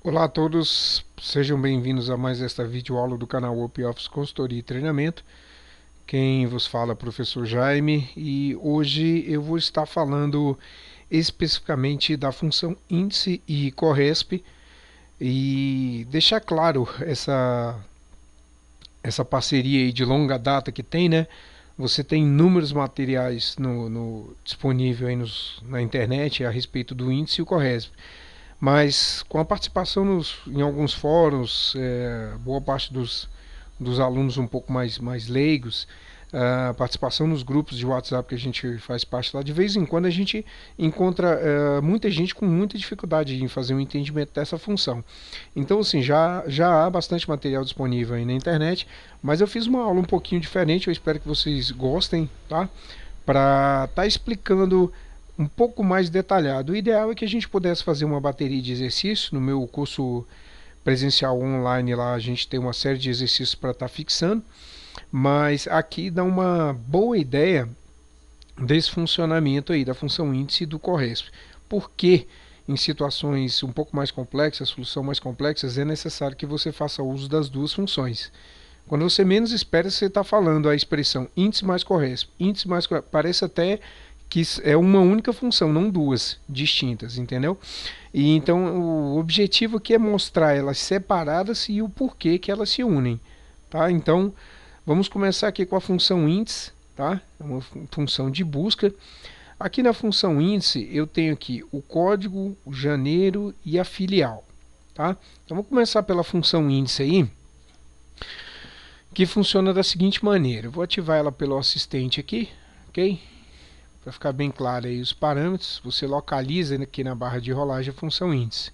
Olá a todos, sejam bem-vindos a mais esta videoaula do canal OpOffice Consultoria e Treinamento. Quem vos fala é o professor Jaime e hoje eu vou estar falando especificamente da função índice e CORRESP e deixar claro essa parceria aí de longa data que tem, né? Você tem inúmeros materiais disponível aí na internet a respeito do índice e o CORRESP. Mas com a participação em alguns fóruns, boa parte dos alunos um pouco mais leigos, a participação nos grupos de WhatsApp que a gente faz parte lá, de vez em quando a gente encontra muita gente com muita dificuldade em fazer um entendimento dessa função. Então, assim, já há bastante material disponível aí na internet, mas eu fiz uma aula um pouquinho diferente, eu espero que vocês gostem, tá? Para estar explicando um pouco mais detalhado. O ideal é que a gente pudesse fazer uma bateria de exercícios. No meu curso presencial online lá a gente tem uma série de exercícios para estar fixando, mas aqui dá uma boa ideia desse funcionamento aí da função índice do CORRESP. Por que em situações um pouco mais complexas, solução mais complexas, é necessário que você faça uso das duas funções. Quando você menos espera, você está falando a expressão índice mais CORRESP. Índice mais CORRESP. Parece até que é uma única função, não duas distintas, entendeu? E então o objetivo aqui é mostrar elas separadas e o porquê que elas se unem, tá? Então vamos começar aqui com a função índice, tá? É uma função de busca. Aqui na função índice eu tenho aqui o código, o janeiro e a filial, tá? Então vamos começar pela função índice aí, que funciona da seguinte maneira. Eu vou ativar ela pelo assistente aqui, ok? Para ficar bem claro aí os parâmetros, você localiza aqui na barra de rolagem a função índice.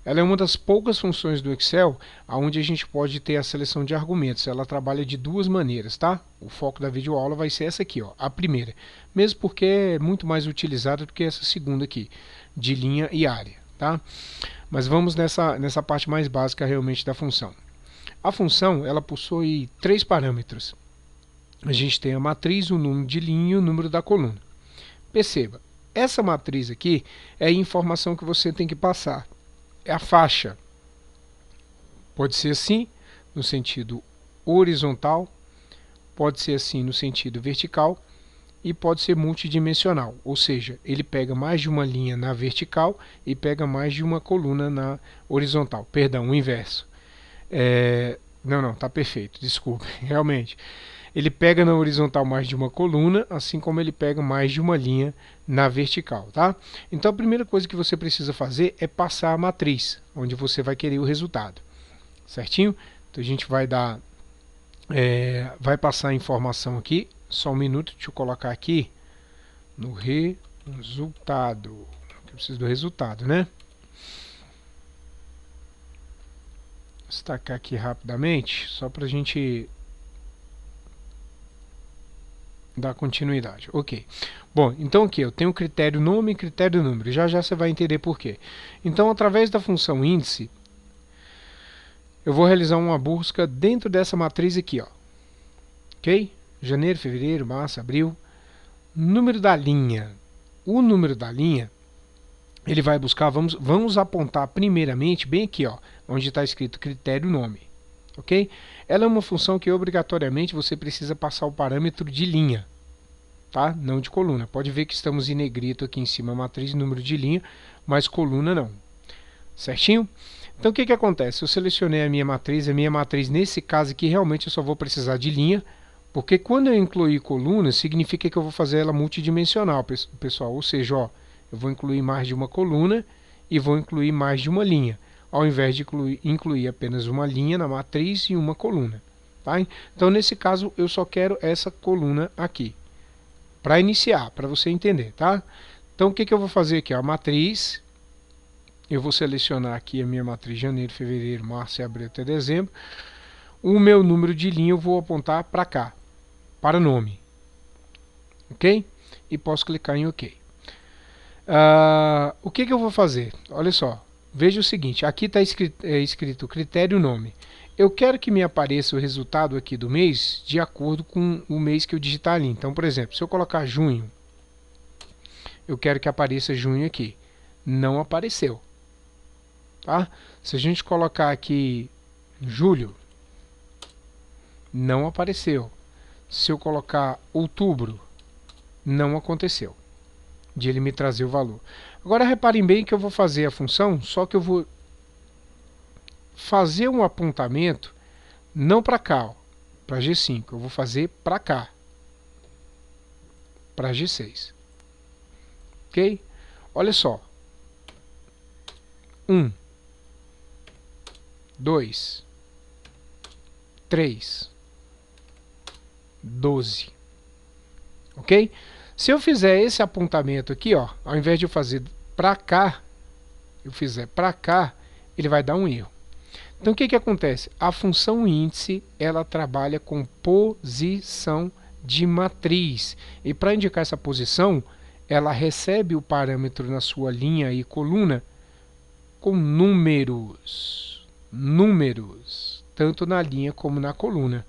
Ela é uma das poucas funções do Excel onde a gente pode ter a seleção de argumentos. Ela trabalha de duas maneiras, tá? O foco da videoaula vai ser essa aqui, ó, a primeira. Mesmo porque é muito mais utilizada do que essa segunda aqui, de linha e área, tá? Mas vamos nessa parte mais básica realmente da função. A função, ela possui três parâmetros. A gente tem a matriz, o número de linha e o número da coluna. Perceba, essa matriz aqui é a informação que você tem que passar. É a faixa. Pode ser assim, no sentido horizontal, pode ser assim no sentido vertical e pode ser multidimensional, ou seja, ele pega mais de uma linha na vertical e pega mais de uma coluna na horizontal. Perdão, o inverso. Não, tá perfeito, desculpe, realmente. Ele pega na horizontal mais de uma coluna, assim como ele pega mais de uma linha na vertical, tá? Então a primeira coisa que você precisa fazer é passar a matriz, onde você vai querer o resultado, certinho? Então a gente vai passar a informação aqui, só um minuto, deixa eu colocar aqui no resultado, eu preciso do resultado, né? Destacar aqui rapidamente, só para a gente dar continuidade. Ok. Bom, então aqui eu tenho critério nome e critério número. Já já você vai entender por quê. Então, através da função índice, eu vou realizar uma busca dentro dessa matriz aqui, ó. Ok? Janeiro, fevereiro, março, abril. Número da linha. O número da linha, ele vai buscar, vamos apontar primeiramente bem aqui, ó, onde está escrito critério nome. Ok? Ela é uma função que obrigatoriamente você precisa passar o parâmetro de linha, tá? Não de coluna. Pode ver que estamos em negrito aqui em cima a matriz, número de linha, mas coluna não. Certinho? Então o que acontece? Eu selecionei a minha matriz nesse caso aqui realmente eu só vou precisar de linha, porque quando eu incluir coluna, significa que eu vou fazer ela multidimensional, pessoal. Ou seja, ó, eu vou incluir mais de uma coluna e vou incluir mais de uma linha, ao invés de incluir apenas uma linha na matriz e uma coluna. Tá? Então nesse caso eu só quero essa coluna aqui, para iniciar, para você entender, tá? Então o que eu vou fazer aqui? A matriz, eu vou selecionar aqui a minha matriz janeiro, fevereiro, março, abril até dezembro. O meu número de linha eu vou apontar para cá, para nome, ok? E posso clicar em OK. O que eu vou fazer? Olha só, veja o seguinte, aqui está escrito critério nome. Eu quero que me apareça o resultado aqui do mês de acordo com o mês que eu digitar ali. Então, por exemplo, se eu colocar junho, eu quero que apareça junho aqui. Não apareceu. tá? Se a gente colocar aqui julho, não apareceu. Se eu colocar outubro, não aconteceu de ele me trazer o valor. Agora reparem bem que eu vou fazer a função, só que eu vou fazer um apontamento não para cá, para G5, eu vou fazer para cá, para G6. Ok? Olha só. 1, 2, 3, 12. Ok? Se eu fizer esse apontamento aqui, ó, ao invés de eu fazer para cá, eu fizer para cá, ele vai dar um erro. Então o que que acontece? A função índice, ela trabalha com posição de matriz. E para indicar essa posição, ela recebe o parâmetro na sua linha e coluna com números. Números, tanto na linha como na coluna.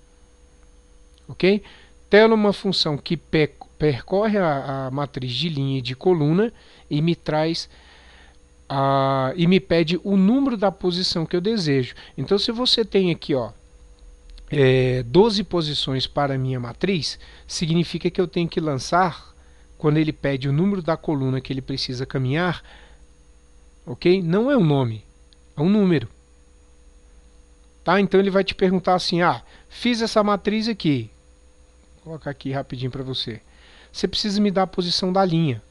Ok? Tela é uma função que percorre a matriz de linha e de coluna e me traz e me pede o número da posição que eu desejo. Então, se você tem aqui, ó, 12 posições para a minha matriz, significa que eu tenho que lançar, quando ele pede o número da coluna que ele precisa caminhar, ok? Não é um nome, é um número. Tá? Então ele vai te perguntar assim, fiz essa matriz aqui. Vou colocar aqui rapidinho para você. Você precisa me dar a posição da linha.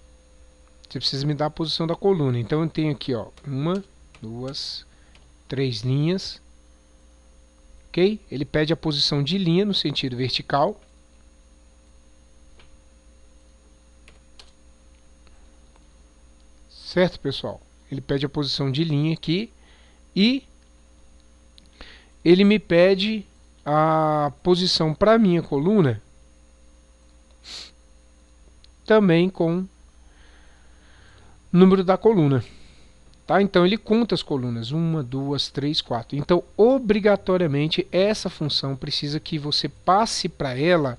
Você precisa me dar a posição da coluna. Então eu tenho aqui, ó, 1, 2, 3 linhas. Ok? Ele pede a posição de linha no sentido vertical. Certo, pessoal? Ele pede a posição de linha aqui. E ele me pede a posição para a minha coluna também com número da coluna. Tá? Então ele conta as colunas, 1, 2, 3, 4. Então obrigatoriamente essa função precisa que você passe para ela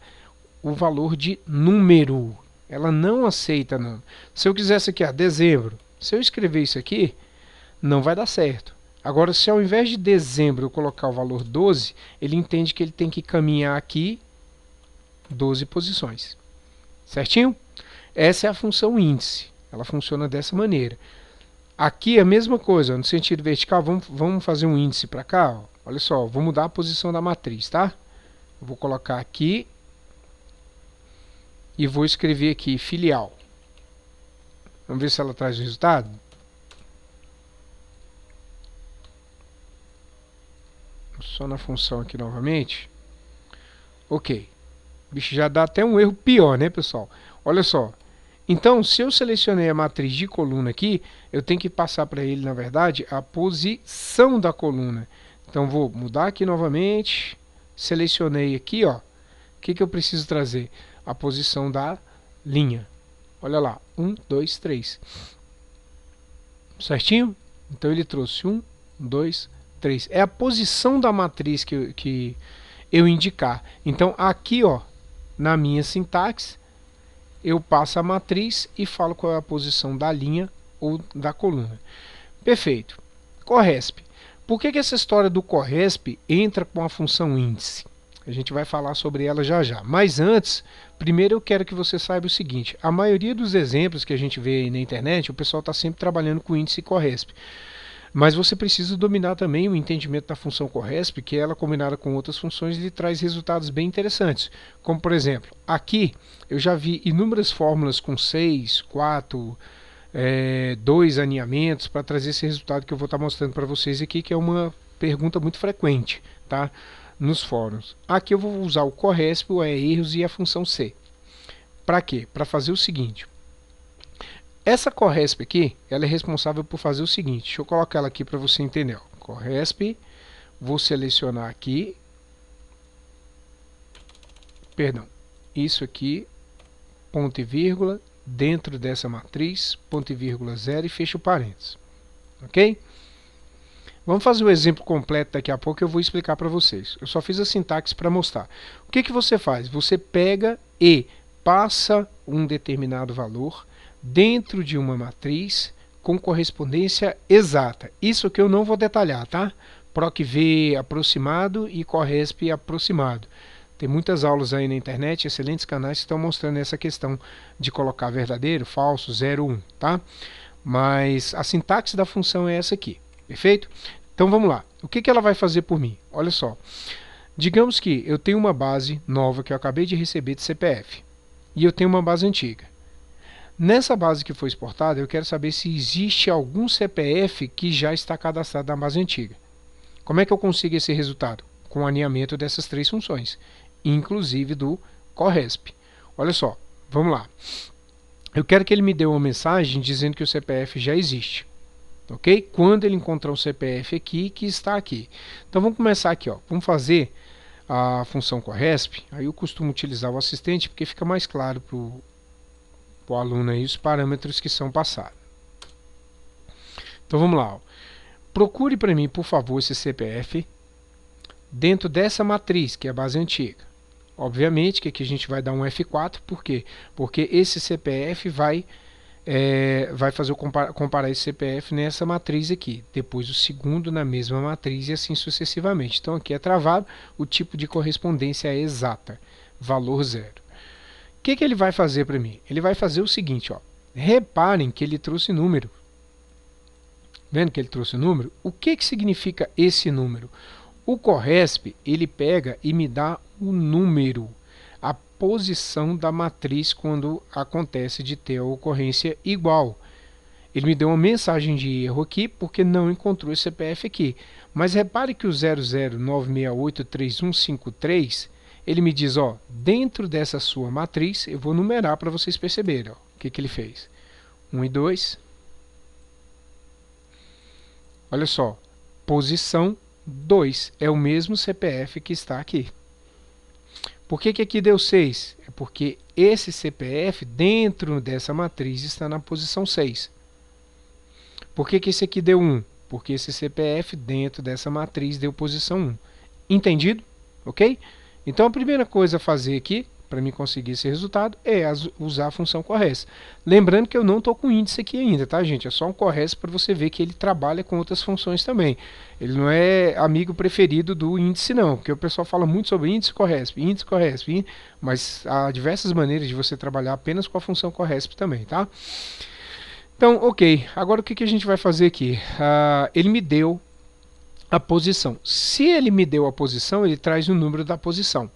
o valor de número. Ela não aceita não. Se eu quisesse aqui, dezembro, se eu escrever isso aqui, não vai dar certo. Agora, se ao invés de dezembro eu colocar o valor 12, ele entende que ele tem que caminhar aqui 12 posições. Certinho? Essa é a função índice. Ela funciona dessa maneira. Aqui é a mesma coisa, no sentido vertical, vamos fazer um índice para cá. Ó. Olha só, vou mudar a posição da matriz, tá? Eu vou colocar aqui e vou escrever aqui filial. Vamos ver se ela traz o resultado. Só na função aqui novamente. Ok. Bicho, já dá até um erro pior, né, pessoal? Olha só. Então, se eu selecionei a matriz de coluna aqui, eu tenho que passar para ele, na verdade, a posição da coluna. Então, vou mudar aqui novamente. Selecionei aqui, ó. O que eu preciso trazer? A posição da linha. Olha lá. 1, 2, 3. Certinho? Então, ele trouxe 1, 2, 3. É a posição da matriz que eu indicar. Então, aqui, ó, na minha sintaxe, eu passo a matriz e falo qual é a posição da linha ou da coluna. Perfeito. Corresp. Por que essa história do corresp entra com a função índice? A gente vai falar sobre ela já já. Mas antes, primeiro eu quero que você saiba o seguinte. A maioria dos exemplos que a gente vê aí na internet, o pessoal está sempre trabalhando com índice e corresp. Mas você precisa dominar também o entendimento da função corresp, que ela combinada com outras funções lhe traz resultados bem interessantes. Como por exemplo, aqui eu já vi inúmeras fórmulas com 6, 4, 2 alinhamentos para trazer esse resultado que eu vou estar mostrando para vocês aqui, que é uma pergunta muito frequente, tá? Nos fóruns. Aqui eu vou usar o corresp, o erros e a função C. Para quê? Para fazer o seguinte. Essa corresp aqui, ela é responsável por fazer o seguinte. Deixa eu colocar ela aqui para você entender. Corresp, vou selecionar aqui. Perdão. Isso aqui, ponto e vírgula, dentro dessa matriz, ponto e vírgula 0 e fecho parênteses. Ok? Vamos fazer o exemplo completo daqui a pouco, eu vou explicar para vocês. Eu só fiz a sintaxe para mostrar. O que você faz? Você pega e passa um determinado valor dentro de uma matriz com correspondência exata. Isso que eu não vou detalhar, tá? PROC-V aproximado e CORRESP aproximado. Tem muitas aulas aí na internet, excelentes canais que estão mostrando essa questão de colocar verdadeiro, falso, 0, 1, tá? Mas a sintaxe da função é essa aqui, perfeito? Então vamos lá. O que ela vai fazer por mim? Olha só. Digamos que eu tenho uma base nova que eu acabei de receber de CPF e eu tenho uma base antiga. Nessa base que foi exportada, eu quero saber se existe algum CPF que já está cadastrado na base antiga. Como é que eu consigo esse resultado? Com o alinhamento dessas três funções, inclusive do CORRESP. Olha só, vamos lá. Eu quero que ele me dê uma mensagem dizendo que o CPF já existe. Ok? Quando ele encontrar um CPF aqui que está aqui. Então vamos começar aqui, ó. Vamos fazer a função CORRESP. Aí eu costumo utilizar o assistente porque fica mais claro para o aluno aí os parâmetros que são passados. Então vamos lá, ó. Procure para mim, por favor, esse CPF dentro dessa matriz, que é a base antiga. Obviamente que aqui a gente vai dar um F4, por quê? Porque esse CPF vai fazer comparar esse CPF nessa matriz aqui, depois o segundo na mesma matriz e assim sucessivamente. Então aqui é travado, o tipo de correspondência é exata, valor 0. O que ele vai fazer para mim? Ele vai fazer o seguinte, ó. Reparem que ele trouxe número. Vendo que ele trouxe número? O que significa esse número? O CORRESP, ele pega e me dá o número, a posição da matriz quando acontece de ter a ocorrência igual. Ele me deu uma mensagem de erro aqui porque não encontrou esse CPF aqui. Mas repare que o 0096833153, ele me diz, ó, dentro dessa sua matriz, eu vou numerar para vocês perceberem, ó, o que ele fez. 1 e 2. Olha só, posição 2 é o mesmo CPF que está aqui. Por que aqui deu 6? É porque esse CPF dentro dessa matriz está na posição 6. Por que esse aqui deu 1? Porque esse CPF dentro dessa matriz deu posição 1. Entendido? Ok? Então a primeira coisa a fazer aqui, para mim conseguir esse resultado, é usar a função CORRESP. Lembrando que eu não estou com índice aqui ainda, tá, gente? É só um CORRESP para você ver que ele trabalha com outras funções também. Ele não é amigo preferido do índice, não, porque o pessoal fala muito sobre índice CORRESP, mas há diversas maneiras de você trabalhar apenas com a função CORRESP também, tá? Então, ok. Agora o que a gente vai fazer aqui? Ele me deu a posição. Se ele me deu a posição, ele traz o número da posição,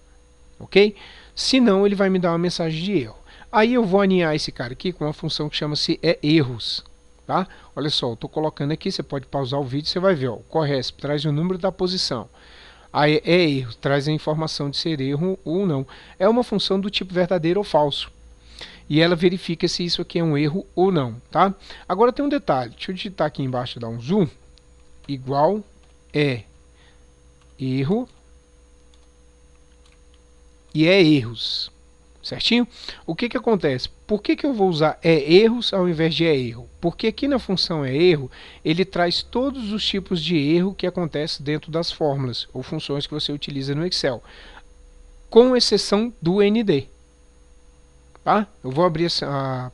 ok? Se não, ele vai me dar uma mensagem de erro. Aí eu vou alinhar esse cara aqui com uma função que chama-se erros. Tá? Olha só, eu estou colocando aqui, você pode pausar o vídeo, você vai ver, ó, o CORRESP traz o número da posição. Aí erro, traz a informação de ser erro ou não. É uma função do tipo verdadeiro ou falso. E ela verifica se isso aqui é um erro ou não. Tá? Agora tem um detalhe, deixa eu digitar aqui embaixo, dar um zoom, igual erro e erros, certinho? O que acontece? Por que eu vou usar erros ao invés de erro? Porque aqui na função erro, ele traz todos os tipos de erro que acontecem dentro das fórmulas ou funções que você utiliza no Excel, com exceção do ND. Tá? Eu vou abrir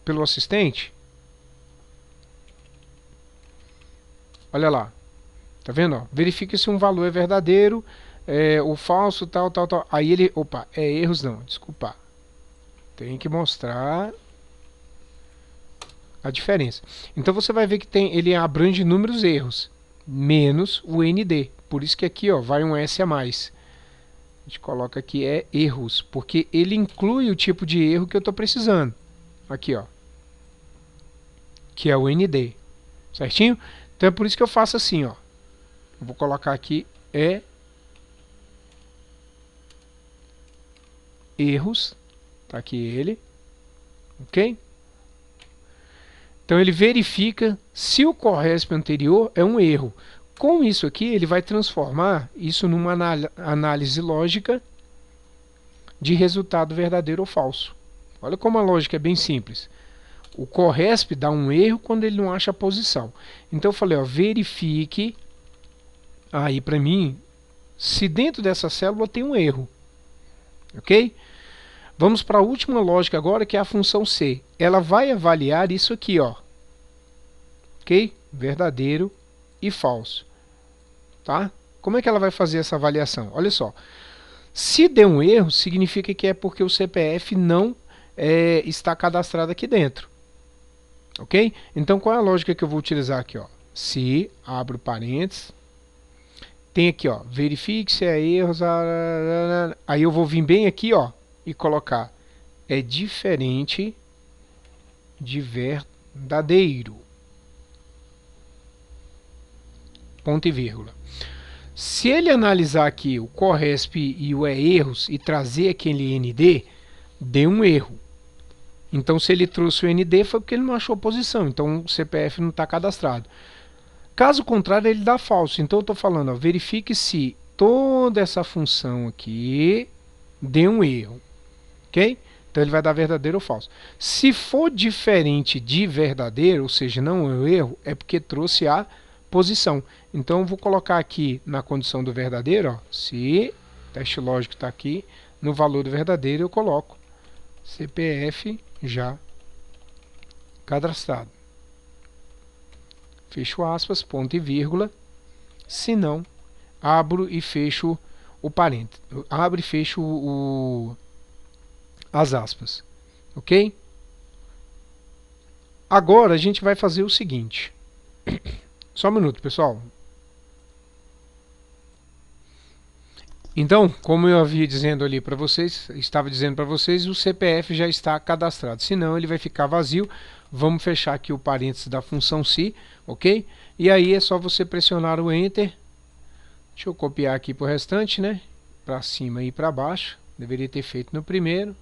pelo assistente. Olha lá. Tá vendo? Ó? Verifica se um valor é verdadeiro, o falso, tal. Aí ele, opa, erros não, desculpa. Tem que mostrar a diferença. Então você vai ver que ele abrange números erros, menos o ND. Por isso que aqui, ó, vai um S a mais. A gente coloca aqui erros, porque ele inclui o tipo de erro que eu estou precisando. Aqui, ó, que é o ND, certinho? Então é por isso que eu faço assim, ó. Eu vou colocar aqui erros, tá aqui ele, ok? Então ele verifica se o CORRESP anterior é um erro. Com isso aqui, ele vai transformar isso numa análise lógica de resultado verdadeiro ou falso. Olha como a lógica é bem simples. O CORRESP dá um erro quando ele não acha a posição. Então eu falei, ó, verifique aí para mim se dentro dessa célula tem um erro. Ok? Vamos para a última lógica agora, que é a função C. Ela vai avaliar isso aqui, ó. ok? Verdadeiro e falso, tá? Como é que ela vai fazer essa avaliação? Olha só, se der um erro, significa que é porque o CPF não está cadastrado aqui dentro, ok? Então, qual é a lógica que eu vou utilizar aqui, ó? Se, abro parênteses, tem aqui, ó, verifique se é erros, aí eu vou vir bem aqui, ó, e colocar é diferente de verdadeiro, ponto e vírgula. Se ele analisar aqui o CORRESP e o erros e trazer aquele ND, deu um erro. Então, se ele trouxe o ND, foi porque ele não achou posição. Então, o CPF não está cadastrado. Caso contrário, ele dá falso. Então, eu estou falando, ó, verifique se toda essa função aqui deu um erro. Ok? Então, ele vai dar verdadeiro ou falso. Se for diferente de verdadeiro, ou seja, não é um erro, é porque trouxe a posição. Então, eu vou colocar aqui na condição do verdadeiro, ó, se teste lógico está aqui, no valor do verdadeiro eu coloco CPF já cadastrado. Fecho aspas, ponto e vírgula. Se não, abro e fecho o parênteses. Abro e fecho as aspas. Ok? Agora a gente vai fazer o seguinte. Só um minuto, pessoal. Então, como eu havia dizendo ali para vocês, estava dizendo para vocês, o CPF já está cadastrado. Senão ele vai ficar vazio. Vamos fechar aqui o parênteses da função se, ok? E aí é só você pressionar o Enter. Deixa eu copiar aqui para o restante, né? Para cima e para baixo. Deveria ter feito no primeiro,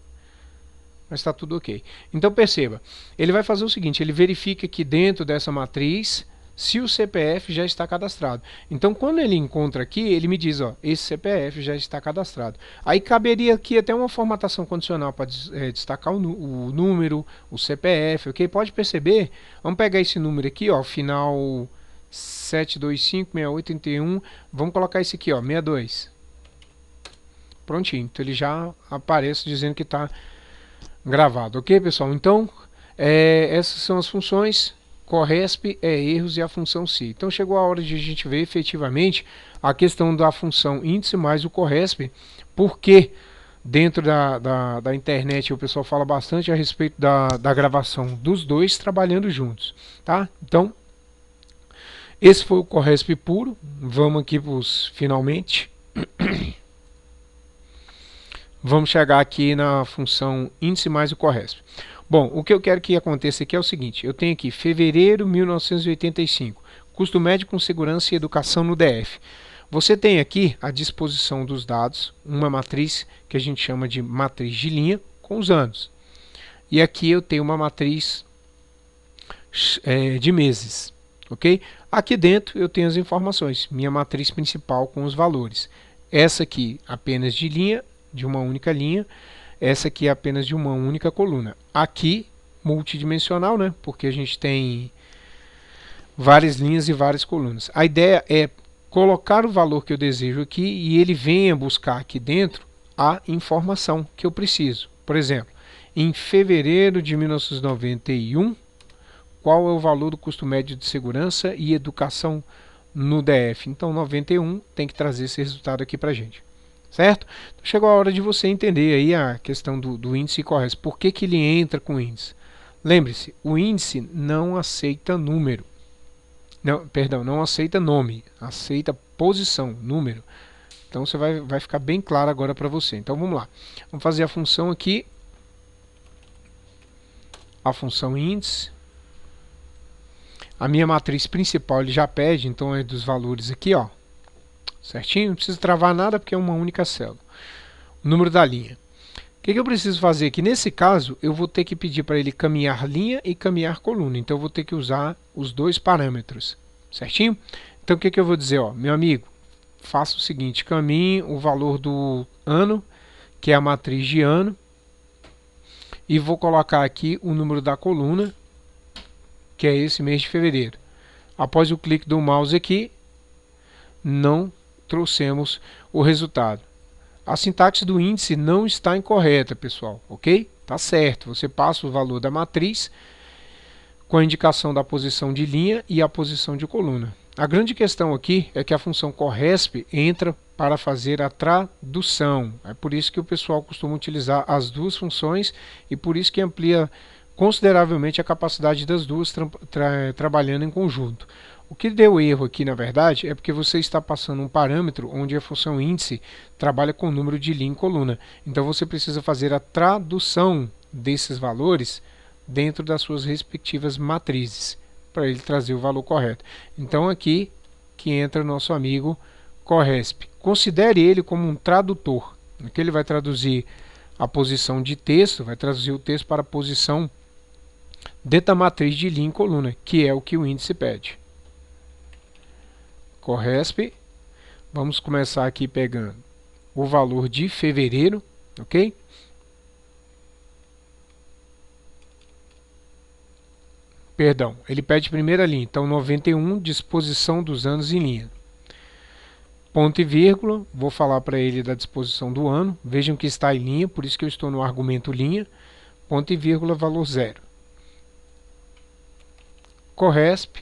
mas está tudo ok. Então perceba, ele vai fazer o seguinte, ele verifica que dentro dessa matriz, se o CPF já está cadastrado. Então, quando ele encontra aqui, ele me diz, ó, esse CPF já está cadastrado. Aí caberia aqui até uma formatação condicional para destacar o número, o CPF, ok? Pode perceber, vamos pegar esse número aqui, ó, final 7256831, vamos colocar esse aqui, ó, 62. Prontinho, então ele já aparece dizendo que está gravado, ok, pessoal? Então, essas são as funções. CORRESP é erros e a função se. Então chegou a hora de a gente ver efetivamente a questão da função índice mais o CORRESP, porque dentro da internet o pessoal fala bastante a respeito da gravação dos dois trabalhando juntos, tá? Então, esse foi o CORRESP puro. Vamos aqui para os finalmente. Vamos chegar aqui na função índice mais o CORRESP. Bom, o que eu quero que aconteça aqui é o seguinte, eu tenho aqui fevereiro 1985, custo médio com segurança e educação no DF. Você tem aqui à disposição dos dados uma matriz que a gente chama de matriz de linha com os anos. E aqui eu tenho uma matriz de meses, ok? Aqui dentro eu tenho as informações, minha matriz principal com os valores. Essa aqui apenas de linha, de uma única linha. Essa aqui é apenas de uma única coluna. Aqui, multidimensional, né? Porque a gente tem várias linhas e várias colunas. A ideia é colocar o valor que eu desejo aqui e ele venha buscar aqui dentro a informação que eu preciso. Por exemplo, em fevereiro de 1991, qual é o valor do custo médio de segurança e educação no DF? Então, 91 tem que trazer esse resultado aqui para a gente. Certo? Então, chegou a hora de você entender aí a questão do índice e CORRESP. Por que ele entra com índice? Lembre-se, o índice não aceita número. Não, perdão, não aceita nome, aceita posição, número. Então você vai ficar bem claro agora para você. Então vamos lá. Vamos fazer a função aqui. A função índice. A minha matriz principal ele já pede, então é dos valores aqui, ó. Certinho? Não precisa travar nada porque é uma única célula. O número da linha. O que eu preciso fazer aqui? Nesse caso, eu vou ter que pedir para ele caminhar linha e caminhar coluna. Então, eu vou ter que usar os dois parâmetros. Certinho? Então, o que eu vou dizer? Ó, meu amigo, faça o seguinte. Caminhe o valor do ano, que é a matriz de ano. E vou colocar aqui o número da coluna, que é esse mês de fevereiro. Após o clique do mouse aqui, não trouxemos o resultado. A sintaxe do índice não está incorreta, pessoal, ok? Tá certo, você passa o valor da matriz com a indicação da posição de linha e a posição de coluna. A grande questão aqui é que a função corresp entra para fazer a tradução. É por isso que o pessoal costuma utilizar as duas funções e por isso que amplia consideravelmente a capacidade das duas trabalhando em conjunto. O que deu erro aqui, na verdade, é porque você está passando um parâmetro onde a função índice trabalha com o número de linha e coluna. Então você precisa fazer a tradução desses valores dentro das suas respectivas matrizes, para ele trazer o valor correto. Então aqui que entra o nosso amigo corresp. Considere ele como um tradutor. Aqui ele vai traduzir a posição de texto, vai traduzir o texto para a posição dentro da matriz de linha e coluna, que é o que o índice pede. Corresp. Vamos começar aqui pegando o valor de fevereiro, ok? Perdão, ele pede primeira linha, então 91, disposição dos anos em linha. Ponto e vírgula, vou falar para ele da disposição do ano, vejam que está em linha, por isso que eu estou no argumento linha, ponto e vírgula, valor 0. Corresp.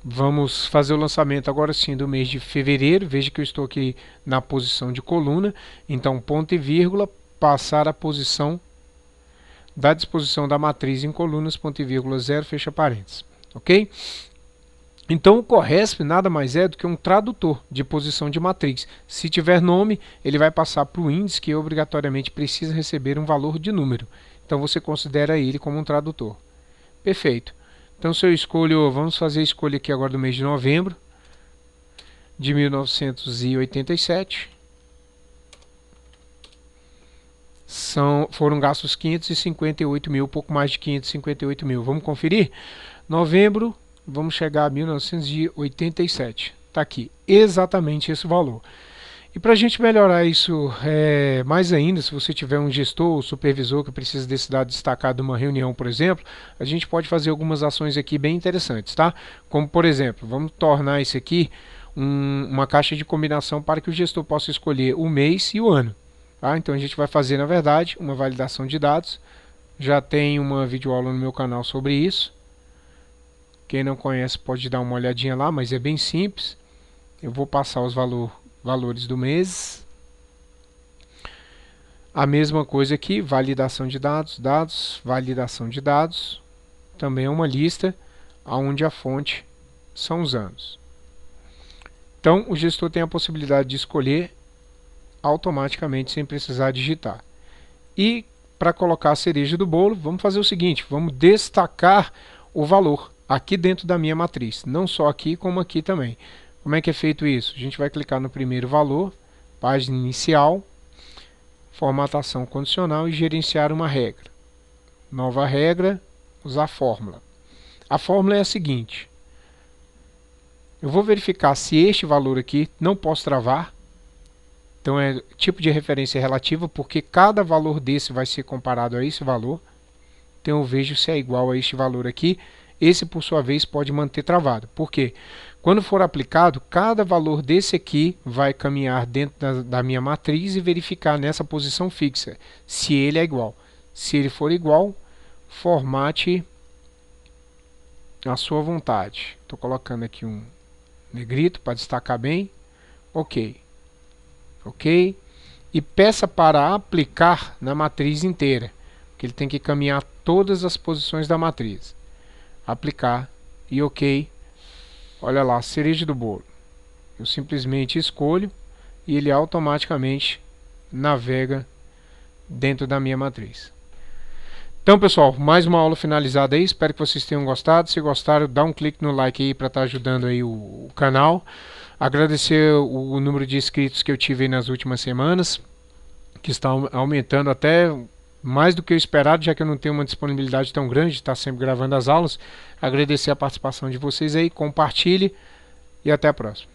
Vamos fazer o lançamento agora sim do mês de fevereiro, veja que eu estou aqui na posição de coluna, então ponto e vírgula, passar a posição da disposição da matriz em colunas, ponto e vírgula 0, fecha parênteses, ok? Então o corresp nada mais é do que um tradutor de posição de matriz. Se tiver nome, ele vai passar para o índice, que obrigatoriamente precisa receber um valor de número. Então você considera ele como um tradutor. Perfeito. Então se eu escolho, vamos fazer a escolha aqui agora do mês de novembro de 1987. Foram gastos 558 mil, pouco mais de 558 mil. Vamos conferir? Novembro, vamos chegar a 1987. Está aqui, exatamente esse valor. E para a gente melhorar isso mais ainda, se você tiver um gestor ou supervisor que precisa desse dado destacado numa reunião, por exemplo, a gente pode fazer algumas ações aqui bem interessantes, tá? Como, por exemplo, vamos tornar isso aqui uma caixa de combinação para que o gestor possa escolher o mês e o ano. Tá? Então a gente vai fazer, na verdade, uma validação de dados. Já tem uma videoaula no meu canal sobre isso. Quem não conhece pode dar uma olhadinha lá, mas é bem simples. Eu vou passar os valores do mês. A mesma coisa aqui, validação de dados, validação de dados. Também é uma lista onde a fonte são os anos. Então o gestor tem a possibilidade de escolher automaticamente sem precisar digitar. E para colocar a cereja do bolo, vamos fazer o seguinte, vamos destacar o valor aqui dentro da minha matriz, não só aqui como aqui também. Como é que é feito isso? A gente vai clicar no primeiro valor, página inicial, formatação condicional e gerenciar uma regra. Nova regra, usar fórmula. A fórmula é a seguinte, eu vou verificar se este valor aqui não posso travar. Então é tipo de referência relativa, porque cada valor desse vai ser comparado a esse valor. Então eu vejo se é igual a este valor aqui. Esse, por sua vez, pode manter travado. Por quê? Quando for aplicado, cada valor desse aqui vai caminhar dentro da minha matriz e verificar nessa posição fixa se ele é igual. Se ele for igual, formate a sua vontade. Estou colocando aqui um negrito para destacar bem. Ok. Ok? E peça para aplicar na matriz inteira, que ele tem que caminhar todas as posições da matriz. Aplicar e ok. Olha lá, cereja do bolo. Eu simplesmente escolho e ele automaticamente navega dentro da minha matriz. Então, pessoal, mais uma aula finalizada aí. Espero que vocês tenham gostado. Se gostaram, dá um clique no like aí para estar ajudando aí o canal. Agradecer o número de inscritos que eu tive aí nas últimas semanas, que está aumentando até mais do que eu esperado, já que eu não tenho uma disponibilidade tão grande de estar sempre gravando as aulas. Agradecer a participação de vocês aí, compartilhe e até a próxima.